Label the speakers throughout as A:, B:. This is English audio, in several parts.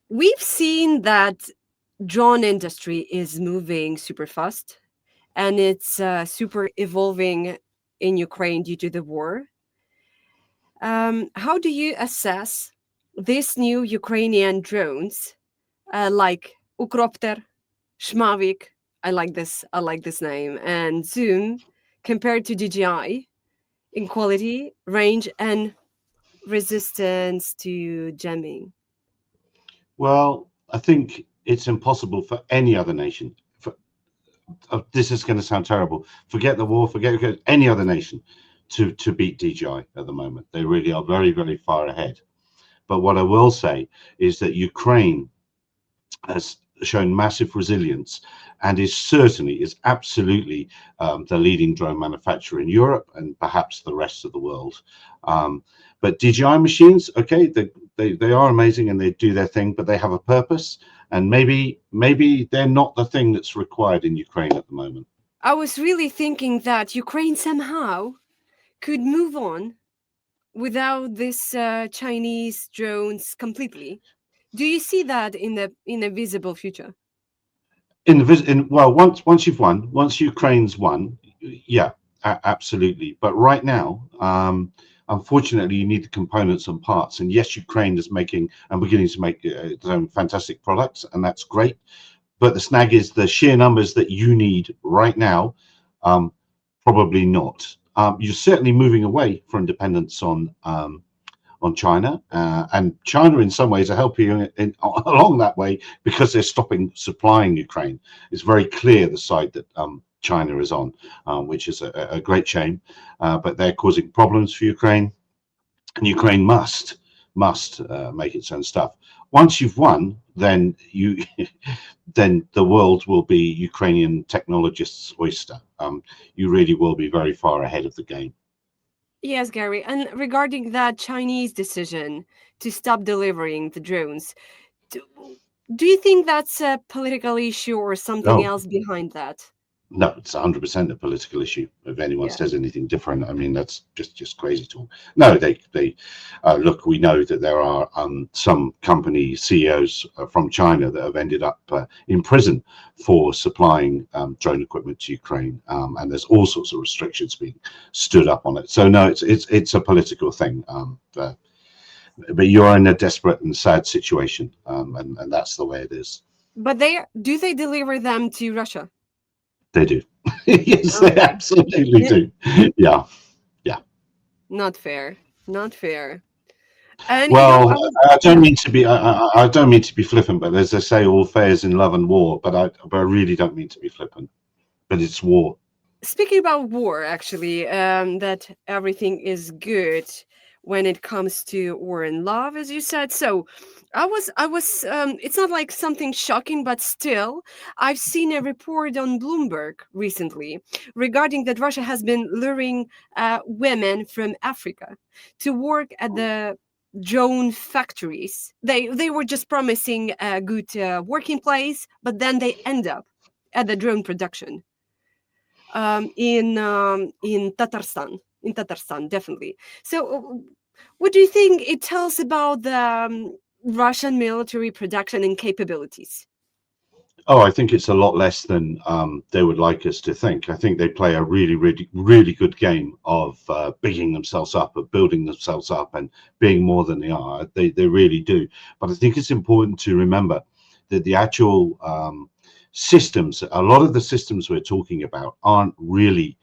A: we've seen that drone industry is moving super fast, and it's super evolving in Ukraine due to the war. How do you assess these new Ukrainian drones, like Ukropter, Shmavik? I like this name, and Zoom, compared to DJI in quality, range, and resistance to jamming.
B: Well, I think it's impossible for any other nation. This is going to sound terrible. Forget the war. Forget any other nation to beat DJI at the moment. They really are very, very far ahead. But what I will say is that Ukraine has shown massive resilience and is absolutely the leading drone manufacturer in Europe and perhaps the rest of the world. But DJI machines, okay, they are amazing and they do their thing, but they have a purpose, and maybe they're not the thing that's required in Ukraine at the moment.
A: I was really thinking that Ukraine somehow could move on without this Chinese drones completely. Do you see that in a visible future?
B: Well, once you've won, once Ukraine's won, yeah, absolutely. But right now, unfortunately, you need the components and parts. And yes, Ukraine is making and beginning to make its own fantastic products, and that's great. But the snag is the sheer numbers that you need right now. Probably not. You're certainly moving away from dependence on China, and China in some ways are helping along that way because they're stopping supplying Ukraine. It's very clear the side that China is on, which is a great shame, but they're causing problems for Ukraine, and Ukraine must make its own stuff. Once you've won, then then the world will be Ukrainian technologists' oyster. You really will be very far ahead of the game.
A: Yes, Gary. And regarding that Chinese decision to stop delivering the drones, do, do you think that's a political issue or something
B: No,
A: else behind that?
B: no, it's 100% a political issue. If anyone
A: Yeah.
B: says anything different, I mean, that's just crazy talk. No, they look. We know that there are some company CEOs from China that have ended up in prison for supplying drone equipment to Ukraine, and there's all sorts of restrictions being stood up on it. So no, it's a political thing. But you're in a desperate and sad situation, and that's the way it is.
A: But do they deliver them to Russia?
B: They do. Yes, they
A: Okay.
B: absolutely
A: Yeah.
B: do. Yeah, yeah.
A: Not fair. Not fair. And
B: Well,
A: I was
B: I don't
A: yeah.
B: mean to be. I don't mean to be flippant, but as they say, all fair is in love and war. But I really don't mean to be flippant. But it's war.
A: Speaking about war, actually, that everything is good when it comes to war and love, as you said. So, it's not like something shocking, but still, I've seen a report on Bloomberg recently regarding that Russia has been luring women from Africa to work at the drone factories. They were just promising a good working place, but then they end up at the drone production in Tatarstan. In Tatarstan, definitely. So, what do you think it tells about the Russian military production and capabilities?
B: Oh, I think it's a lot less than they would like us to think. I think they play a really, really, really good game of bigging themselves up, of building themselves up, and being more than they are. They really do. But I think it's important to remember that the actual systems, a lot of the systems we're talking about, aren't really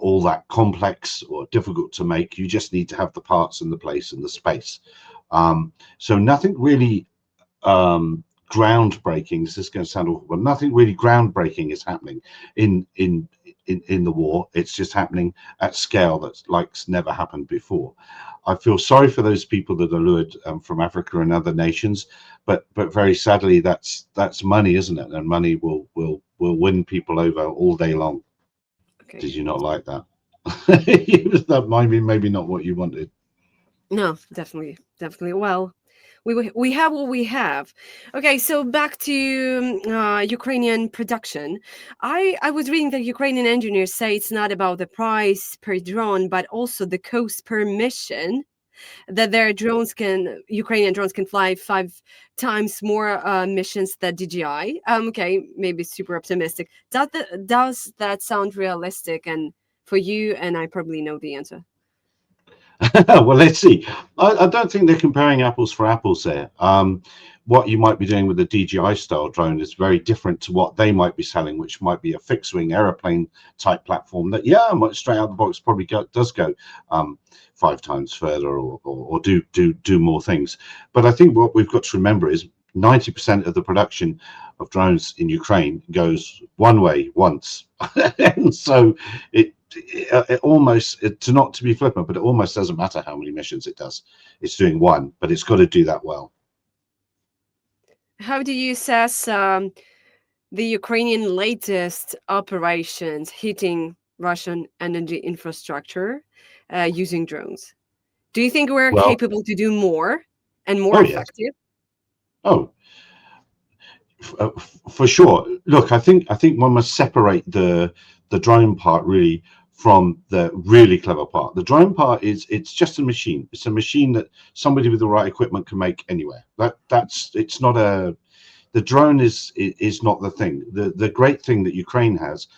B: all that complex or difficult to make. You just need to have the parts and the place and the space. So nothing really groundbreaking. This is going to sound awful, but nothing really groundbreaking is happening in the war. It's just happening at scale that's like's never happened before. I feel sorry for those people that are lured from Africa and other nations, but very sadly, that's money, isn't it? And money will win people over all day long.
A: Okay.
B: Did you not like that? That might be maybe not what you wanted.
A: No, definitely, definitely. Well, we have what we have. Okay, so back to Ukrainian production. I was reading that Ukrainian engineers say it's not about the price per drone, but also the cost per mission. that Ukrainian drones can fly 5 times more missions than DJI. Okay, maybe super optimistic. Does that sound realistic? And for you, and I probably know the answer.
B: Well, let's see. I don't think they're comparing apples for apples there. What you might be doing with the DJI style drone is very different to what they might be selling, which might be a fixed wing aeroplane type platform that, yeah, straight out of the box probably does go 5 times further or do more things. But I think what we've got to remember is 90% of the production of drones in Ukraine goes one way once, and so it almost, to not to be flippant, but it almost doesn't matter how many missions it does. It's doing one, but it's got to do that well.
A: How do you assess the Ukrainian latest operations hitting Russian energy infrastructure using drones? Do you think we're
B: Well,
A: capable to do more and more
B: oh yes,
A: effective?
B: oh, for sure. Look, I think one must separate the drone part really from the really clever part. The drone part it's just a machine. It's a machine that somebody with the right equipment can make anywhere. That's it's not a the drone is not the thing. The great thing that Ukraine has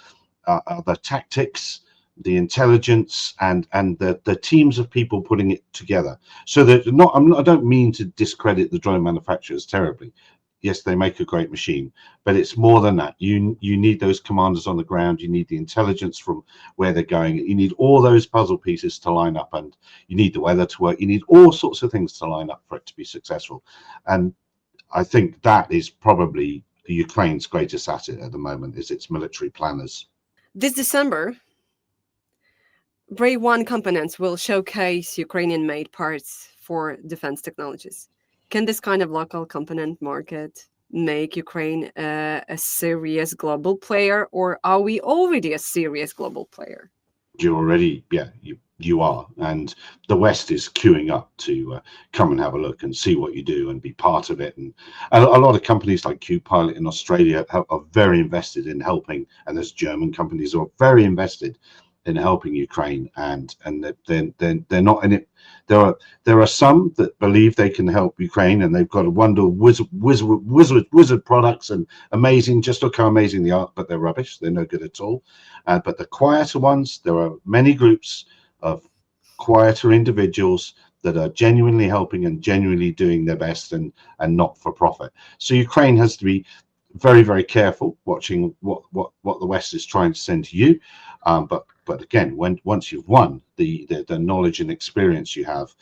B: are the tactics, the intelligence, and the teams of people putting it together. So that I don't mean to discredit the drone manufacturers terribly. Yes, they make a great machine, but it's more than that. You need those commanders on the ground. You need the intelligence from where they're going. You need all those puzzle pieces to line up, and you need the weather to work. You need all sorts of things to line up for it to be successful. And I think that is probably Ukraine's greatest asset at the moment, is its military planners.
A: This December, Brave One components will showcase Ukrainian-made parts for defense technologies. Can this kind of local component market make Ukraine a serious global player, or are we already a serious global player?
B: You're already, yeah, you are, and the West is queuing up to come and have a look and see what you do and be part of it. And a lot of companies like Q-Pilot in Australia are very invested in helping, and there's German companies who are very invested in helping Ukraine, and they're not in it. There are some that believe they can help Ukraine, and they've got a wizard products and amazing. Just look how amazing they are, but they're rubbish. They're no good at all. But the quieter ones, there are many groups of quieter individuals that are genuinely helping and genuinely doing their best, and not for profit. So Ukraine has to be very, very careful watching what the West is trying to send to you. But again, once you've won, the knowledge and experience you have,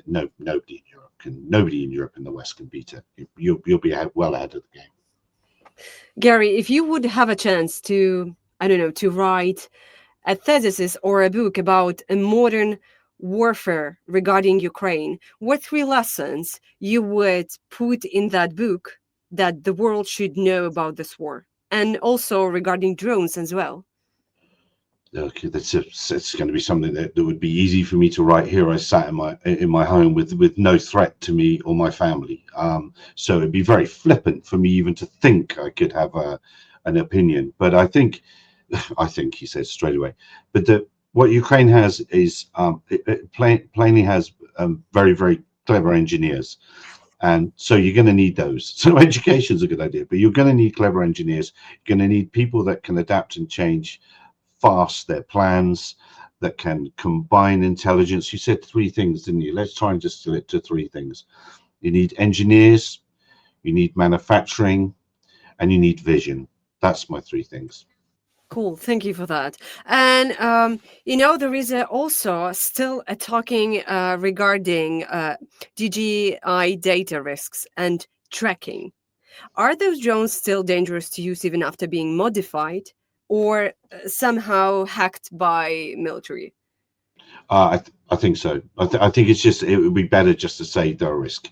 B: nobody in Europe and the West can beat it. You'll be well ahead of the game.
A: Gary, if you would have a chance to, I don't know, to write a thesis or a book about a modern warfare regarding Ukraine, what 3 lessons you would put in that book that the world should know about this war, and also regarding drones as well?
B: Okay, it's going to be something that would be easy for me to write here. I sat in my home with no threat to me or my family. So it'd be very flippant for me even to think I could have an opinion. But I think he said straight away. But what Ukraine has is it plainly has very, very clever engineers. And so you're going to need those. So education is a good idea, but you're going to need clever engineers. You're going to need people that can adapt and change fast their plans, that can combine intelligence. You said 3 things, didn't you? Let's try and distill it to 3 things. You need engineers, you need manufacturing, and you need vision. That's my 3 things.
A: Cool, thank you for that. And there is also still a talking regarding DJI data risks and tracking. Are those drones still dangerous to use even after being modified, or somehow hacked by military?
B: I think so. I think it would be better just to say they're a risk.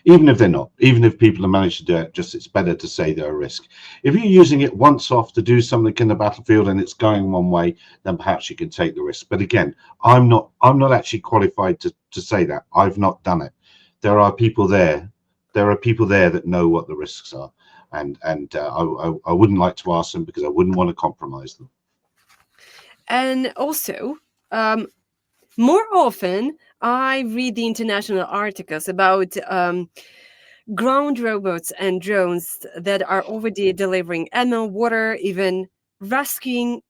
B: Even if they're not, even if people have managed to do it, it's better to say they're a risk. If you're using it once off to do something in the battlefield and it's going one way, then perhaps you can take the risk. But again, I'm not actually qualified to say that. I've not done it. There are people there. There are people there that know what the risks are, and I wouldn't like to ask them because I wouldn't want to compromise them.
A: And also, More often, I read the international articles about ground robots and drones that are already delivering ammo, water, even rescuing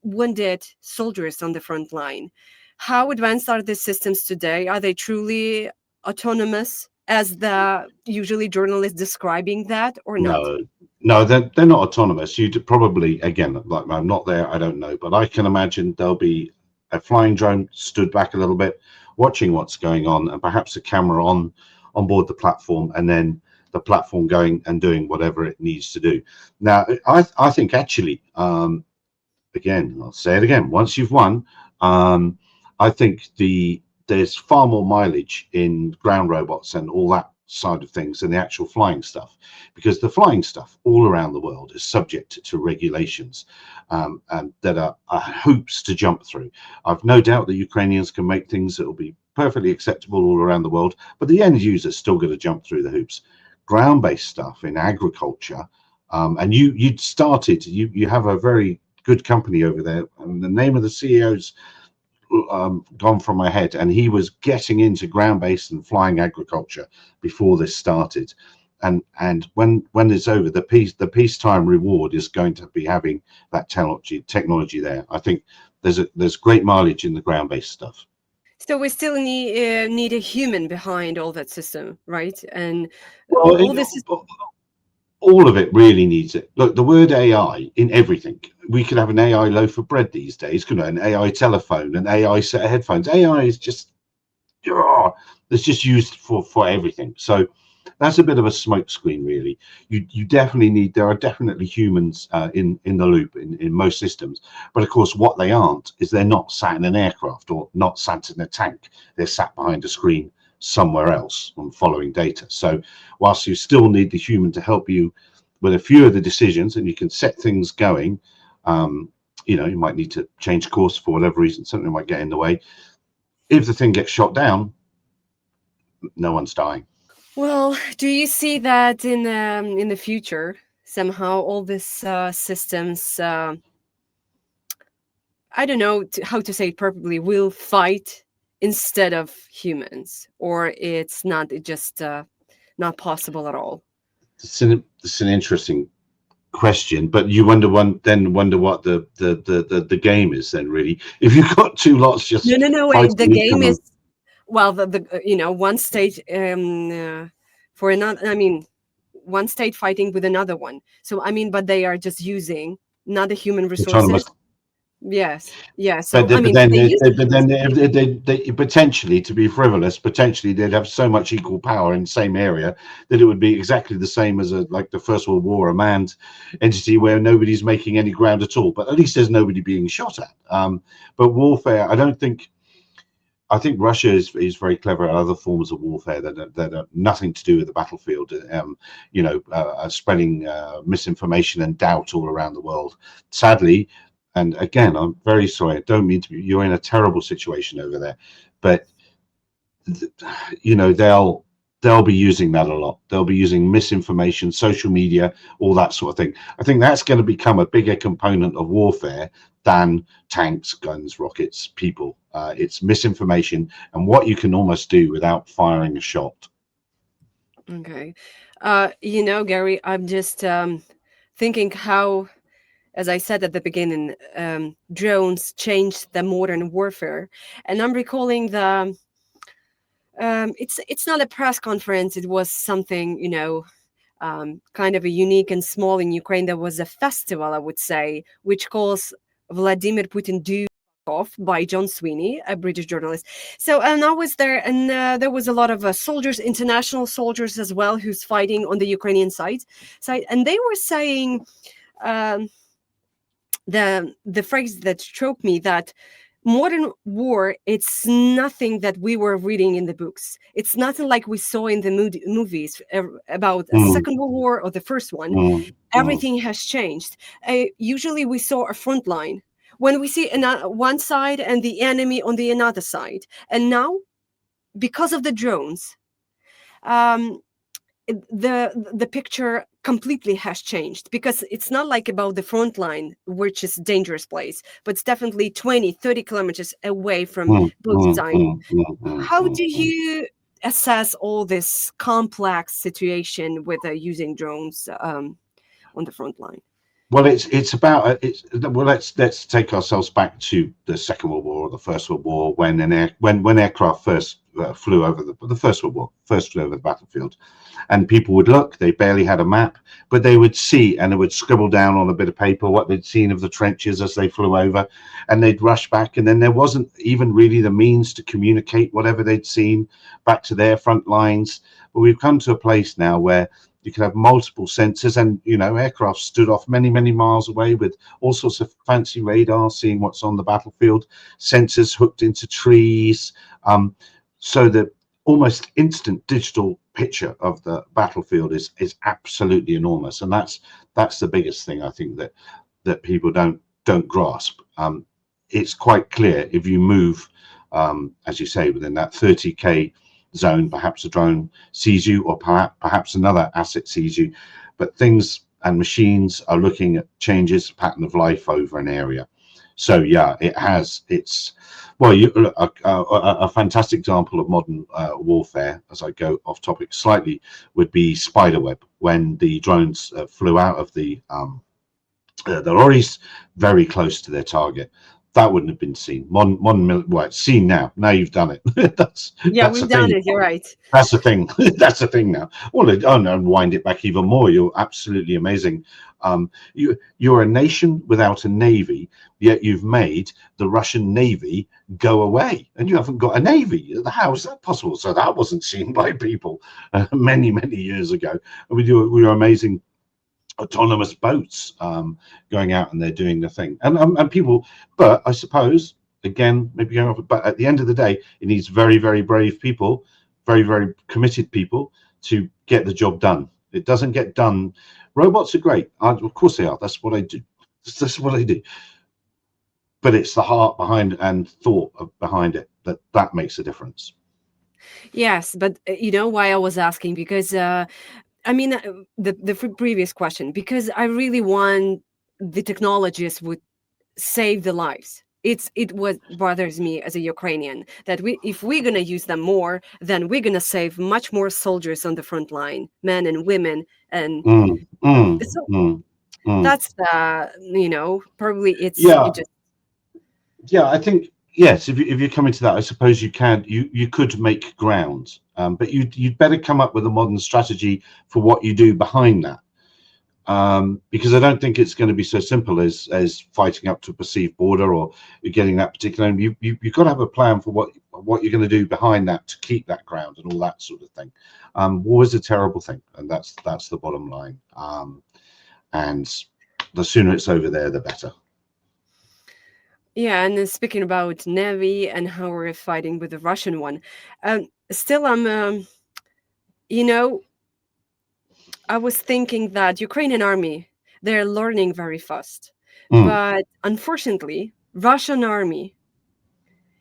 A: wounded soldiers on the front line. How advanced are these systems today? Are they truly autonomous, as the usually journalists describing that, or not?
B: No, no, they're not autonomous. You'd probably, again, like I'm not there, I don't know, but I can imagine there'll be a flying drone stood back a little bit, watching what's going on, and perhaps a camera on board the platform, and then the platform going and doing whatever it needs to do. Now, I think actually, again, I'll say it again. Once you've won, um, I think there's far more mileage in ground robots and all that side of things than the actual flying stuff, because the flying stuff all around the world is subject to regulations and that are hoops to jump through. I've no doubt the Ukrainians can make things that will be perfectly acceptable all around the world, but the end user's still going to jump through the hoops. Ground-based stuff in agriculture, and you have a very good company over there, and the name of the CEO's gone from my head, and he was getting into ground-based and flying agriculture before this started. And when it's over, the peacetime reward is going to be having that technology there. I think there's great mileage in the ground-based stuff.
A: So we still need a human behind all that system, right? And
B: Well,
A: all this is
B: all of it really needs it. Look, the word AI in everything. We could have an AI loaf of bread these days, couldn't we? An AI telephone, an AI set of headphones. AI is just, oh, it's just used for everything. So that's a bit of a smokescreen, really. You definitely need. There are definitely humans in the loop in most systems, but of course, what they aren't is they're not sat in an aircraft or not sat in a tank. They're sat behind a screen somewhere else and following data. So whilst you still need the human to help you with a few of the decisions, and you can set things going, um, you might need to change course for whatever reason. Something might get in the way. If the thing gets shot down, no one's dying.
A: well. Do you see that in the future somehow all these systems? I don't know how to say it properly. Will fight instead of humans, or it's not just not possible at all.
B: It's an interesting question, but you wonder what the game is then, really. If you've got two lots
A: No,
B: just
A: no, no. Wait. The
B: fighting each
A: game
B: other.
A: is well. The one state for another. I mean, one state fighting with another one. So I mean, but they are just using not the human
B: Autonomous.
A: resources. Yes. Yeah.
B: But
A: So I
B: but
A: mean, but
B: then
A: they use
B: but then they potentially, to be frivolous, potentially they'd have so much equal power in the same area that it would be exactly the same as like the First World War, a manned entity where nobody's making any ground at all. But at least there's nobody being shot at. But warfare, I don't think. I think Russia is very clever at other forms of warfare that are nothing to do with the battlefield. Spreading misinformation and doubt all around the world. Sadly, and again, I'm very sorry. I don't mean to be. You're in a terrible situation over there, but they'll be using that a lot. They'll be using misinformation, social media, all that sort of thing. I think that's going to become a bigger component of warfare than tanks, guns, rockets, people. It's misinformation and what you can almost do without firing a shot.
A: Okay. Gary, I'm just thinking how, as I said at the beginning, drones changed the modern warfare, and I'm recalling the. It's not a press conference. It was something kind of a unique and small in Ukraine. There was a festival, I would say, which calls Vladimir Putin do off by John Sweeney, a British journalist. So, and I was there, and there was a lot of soldiers, international soldiers as well, who's fighting on the Ukrainian side, and they were saying um, the phrase that struck me that modern war, it's nothing that we were reading in the books. It's nothing like we saw in the movies about a
B: Mm,
A: second world war or the first one.
B: mm, mm.
A: Everything has changed. Usually we saw a front line when we see one side and the enemy on the another side, and now because of the drones, um, the picture completely has changed, because it's not like about the front line, which is a dangerous place, but it's definitely 20, 30 kilometers away from both sides. How do you assess all this complex situation with using drones on the front line?
B: Well, it's about it's well. Let's take ourselves back to the Second World War or the First World War, when when aircraft first flew over the First World War, first flew over the battlefield, and people would look. They barely had a map, but they would see, and they would scribble down on a bit of paper what they'd seen of the trenches as they flew over, and they'd rush back. And then there wasn't even really the means to communicate whatever they'd seen back to their front lines. But we've come to a place now where you can have multiple sensors, and aircraft stood off many miles away with all sorts of fancy radar seeing what's on the battlefield, sensors hooked into trees, so the almost instant digital picture of the battlefield is absolutely enormous. And that's the biggest thing, I think, that people don't grasp. It's quite clear if you move, as you say, within that 30k zone, perhaps a drone sees you, or perhaps another asset sees you, but things and machines are looking at changes, pattern of life over an area. So yeah, it's well, a fantastic example of modern warfare, as I go off topic slightly, would be spiderweb, when the drones flew out of the lorries very close to their target. That wouldn't have been seen. Well, it's seen now. Now you've done it. that's
A: we've done it. You're right.
B: That's the thing. That's the thing now. Well, and wind it back even more. You're absolutely amazing. You're a nation without a navy, yet you've made the Russian navy go away, and you haven't got a navy. How is that possible? So that wasn't seen by people many years ago. We were amazing autonomous boats going out, and they're doing the thing, and people. But I suppose, again, maybe going off, but at the end of the day, it needs very brave people, very committed people to get the job done. It doesn't get done. Robots are great, of course they are. That's what I do. That's what I do. But it's the heart behind and thought behind it that makes a difference.
A: Yes, but why I was asking, because I mean, the previous question, because I really want the technologies would save the lives. It what bothers me as a Ukrainian, that if we're gonna use them more, then we're gonna save much more soldiers on the front line, men and women, and so that's probably it just.
B: Yeah, I think yes. If you're coming to that, I suppose you could make ground, but you'd better come up with a modern strategy for what you do behind that, because I don't think it's going to be so simple as fighting up to a perceived border, or you're getting that particular. You've got to have a plan for what you're going to do behind that to keep that ground and all that sort of thing. War is a terrible thing, and that's the bottom line. And the sooner it's over there, the better.
A: Yeah, and then speaking about Navy and how we're fighting with the Russian one, still I'm, I was thinking that Ukrainian army, they're learning very fast, but unfortunately, Russian army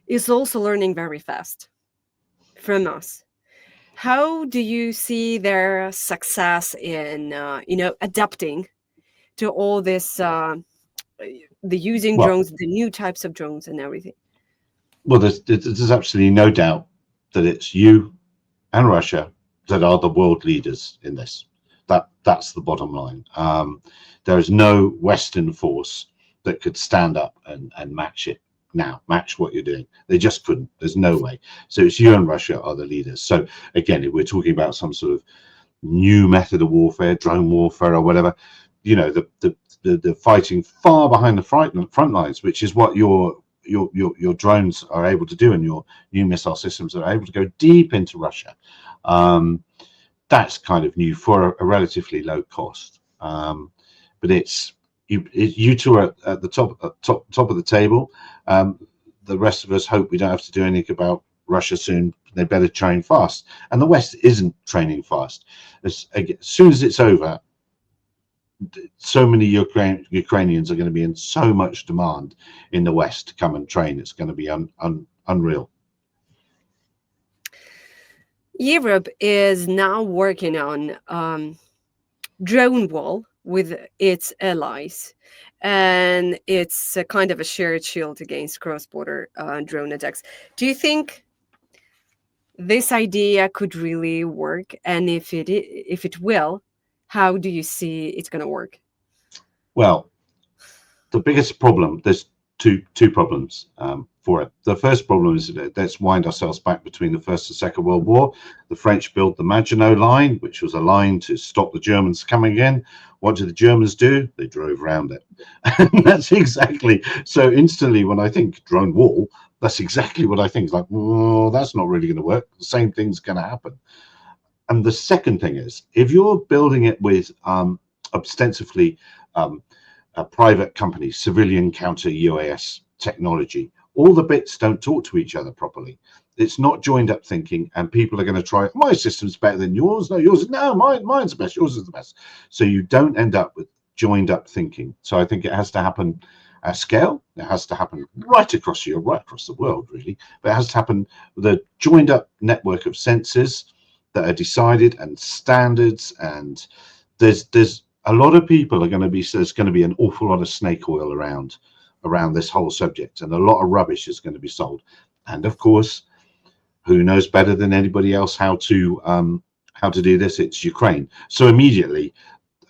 A: is also learning very fast from us. How do you see their success in, adapting to all this? The using drones, the new types of drones and everything.
B: Well, there's absolutely no doubt that it's you and Russia that are the world leaders in this. That's the bottom line. There is no Western force that could stand up and match it now, match what you're doing. They just couldn't. There's no way. So it's you and Russia are the leaders. So again, if we're talking about some sort of new method of warfare, drone warfare or whatever, the fighting far behind the front lines, which is what your drones are able to do, and your new missile systems are able to go deep into Russia. That's kind of new for a relatively low cost. But it's you two are at the top of the table. The rest of us hope we don't have to do anything about Russia soon. They better train fast, and the West isn't training fast. As soon as it's over, so many Ukrainians are going to be in so much demand in the West to come and train. It's going to be unreal.
A: Europe is now working on drone wall with its allies, and it's a kind of a shared shield against cross-border drone attacks. Do you think this idea could really work? And if it will, how do you see it's going to work?
B: Well, the biggest problem, there's two problems for it. The first problem is that let's wind ourselves back between the First and Second World War. The French built the Maginot Line, which was a line to stop the Germans coming in. What did the Germans do? They drove around it. And that's exactly, so instantly when I think drone wall, that's exactly what I think. It's like, oh, that's not really going to work. The same thing's going to happen. And the second thing is, if you're building it with ostensibly private companies, civilian counter UAS technology, all the bits don't talk to each other properly. It's not joined up thinking, and people are going to try, my system's better than yours. No, yours, no, mine's the best. Yours is the best. So you don't end up with joined up thinking. So I think it has to happen at scale. It has to happen right across Europe, right across the world, really. But it has to happen with a joined up network of sensors that are decided and standards. And there's a lot of people are going to be, there's going to be an awful lot of snake oil around this whole subject, and a lot of rubbish is going to be sold. And of course, who knows better than anybody else how to do this? It's Ukraine. So immediately,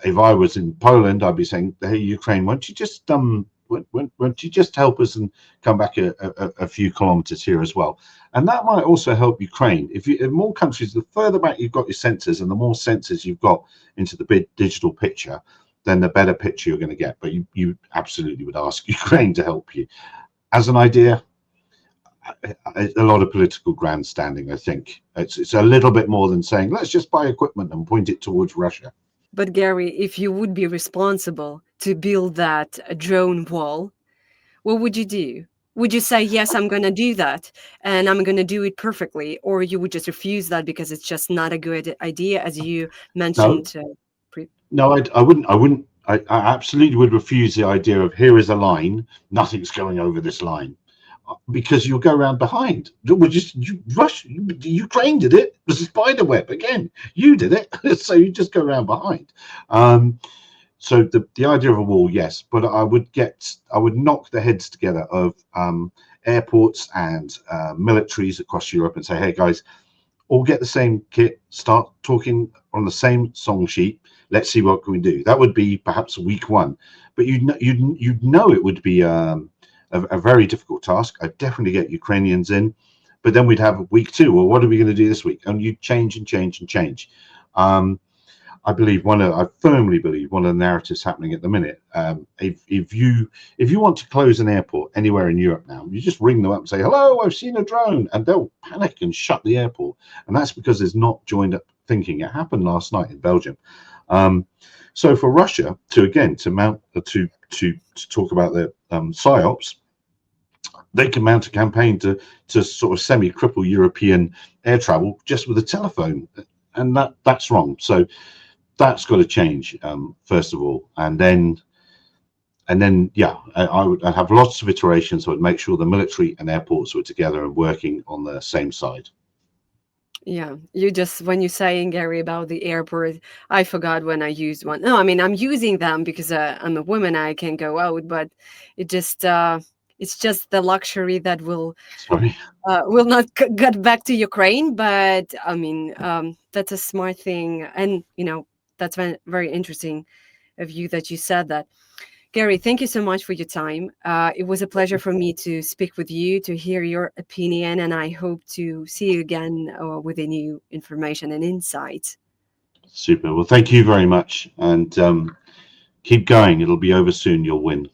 B: if I was in Poland, I'd be saying, hey, Ukraine, won't you just won't you just help us and come back a few kilometers here as well? And that might also help Ukraine. If more countries, the further back you've got your sensors and the more sensors you've got into the big digital picture, then the better picture you're going to get. But you absolutely would ask Ukraine to help you. As an idea, a lot of political grandstanding, I think. It's a little bit more than saying, let's just buy equipment and point it towards Russia.
A: But Gary, if you would be responsible to build that drone wall, what would you do? Would you say, yes, I'm going to do that and I'm going to do it perfectly? Or you would just refuse that because it's just not a good idea, as you
B: No,
A: mentioned?
B: no, I wouldn't. I absolutely would refuse the idea of here is a line, nothing's going over this line, because you'll go around behind. Ukraine did it. It was a spider web again. You did it, so you just go around behind. So the idea of a wall, yes, but I would knock the heads together of airports and militaries across Europe and say, hey guys, all get the same kit, start talking on the same song sheet. Let's see what can we do. That would be perhaps week one, but you'd know it would be a very difficult task. I'd definitely get Ukrainians in, but then we'd have week two. Well, what are we going to do this week? And you change and change and change. I firmly believe one of the narratives happening at the minute. If you want to close an airport anywhere in Europe now, you just ring them up and say, "Hello, I've seen a drone," and they'll panic and shut the airport. And that's because there's not joined up thinking. It happened last night in Belgium. So for Russia to talk about the psyops, they can mount a campaign to sort of semi-cripple European air travel just with a telephone, and that's wrong. So that's got to change first of all, and then yeah, I'd have lots of iterations. So I'd make sure the military and airports were together and working on the same side.
A: Yeah, when you're saying, Gary, about the airport, I forgot when I used one. No, I mean, I'm using them because I'm a woman, I can go out, but it's just the luxury that will not get back to Ukraine. But I mean, that's a smart thing. And, that's very interesting of you that you said that. Gary, thank you so much for your time. It was a pleasure for me to speak with you, to hear your opinion, and I hope to see you again with a new information and insights.
B: Super. Well, thank you very much, and keep going. It'll be over soon. You'll win.